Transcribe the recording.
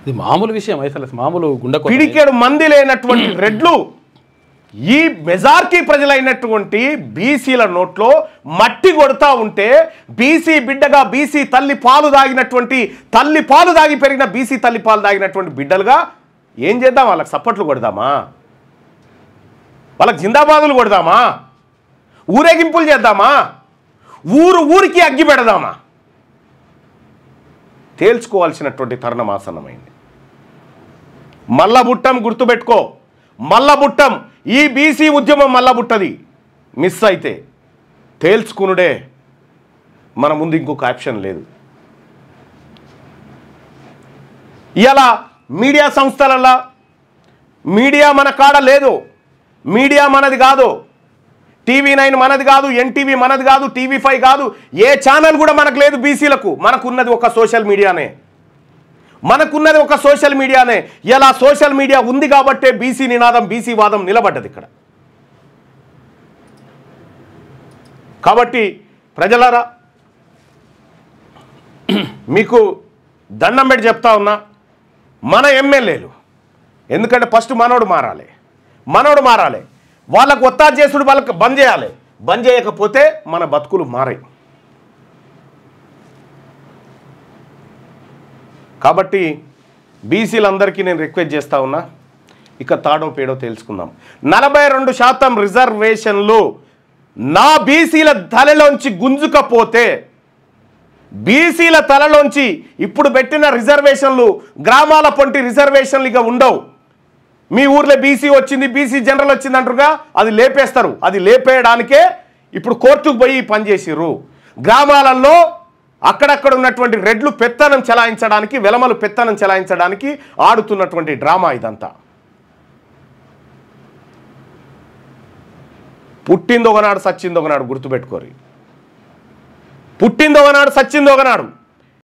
ఇది మామూలు విషయం అసలు, మామూలు గుండె పిడికెడు మంది లేనటువంటి రెడ్లు ఈ మెజారిటీ ప్రజలైనటువంటి బీసీల నోట్లో మట్టి కొడతా ఉంటే, బీసీ బిడ్డగా బీసీ తల్లి పాలు దాగినటువంటి, తల్లి పాలు దాగి పెరిగిన బీసీ తల్లి పాలు దాగినటువంటి బిడ్డలుగా ఏం చేద్దాం? వాళ్ళకి సప్పట్లు కొడదామా? వాళ్ళకి జిందాబాదులు కొడదామా? ఊరేగింపులు చేద్దామా? ఊరికి అగ్గి పెడదామా? తేల్చుకోవాల్సినటువంటి తరుణం ఆసన్నమైంది. మల్లబుట్టం గుర్తుపెట్టుకో, మల్లబుట్టం. ఈ బీసీ ఉద్యమం మల్లబుట్టది. మిస్ అయితే తేల్చుకునుడే మన ముందు, ఇంకొక ఆప్షన్ లేదు. ఇలా మీడియా సంస్థలల్లో మీడియా మన కాడ లేదు, మీడియా మనది కాదు, TV9 మనది కాదు, NTV మనది కాదు, TV5 కాదు, ఏ ఛానల్ కూడా మనకు లేదు బీసీలకు. మనకున్నది ఒక సోషల్ మీడియానే, మనకున్నది ఒక సోషల్ మీడియానే. ఇలా సోషల్ మీడియా ఉంది కాబట్టే బీసీ నినాదం, బీసీ వాదం నిలబడ్డది ఇక్కడ. కాబట్టి ప్రజలారా, మీకు దండం పెట్టి చెప్తా ఉన్నా, మన ఎమ్మెల్యేలు, ఎందుకంటే ఫస్ట్ మనోడు మారాలి, వాళ్ళకు ఒత్తాసు చేసుడు వాళ్ళకి బంద్ చేయాలి. బంద్ చేయకపోతే మన బతుకులు మారాయి. కాబట్టి బీసీలందరికీ నేను రిక్వెస్ట్ చేస్తా ఉన్నా, ఇక తాడో పేడో తెలుసుకుందాం. 42% రిజర్వేషన్లు నా బీసీల తలలోంచి గుంజుకపోతే, బీసీల తలలోంచి ఇప్పుడు పెట్టిన రిజర్వేషన్లు గ్రామాల పొంటి రిజర్వేషన్లు ఇక ఉండవు. మీ ఊర్లో బీసీ వచ్చింది, బీసీ జనరల్ వచ్చింది అంటారుగా, అది లేపేస్తారు. అది లేపేయడానికే ఇప్పుడు కోర్టుకు పోయి పనిచేసిర్రు. గ్రామాలలో అక్కడక్కడ ఉన్నటువంటి రెడ్లు పెత్తనం చెలాయించడానికి, వెలమలు పెత్తనం చెలాయించడానికి ఆడుతున్నటువంటి డ్రామా ఇదంతా. పుట్టిందొకనాడు సచ్చిందొకనాడు గుర్తుపెట్టుకోరు. పుట్టిందొకనాడు సచ్చిందొకనాడు.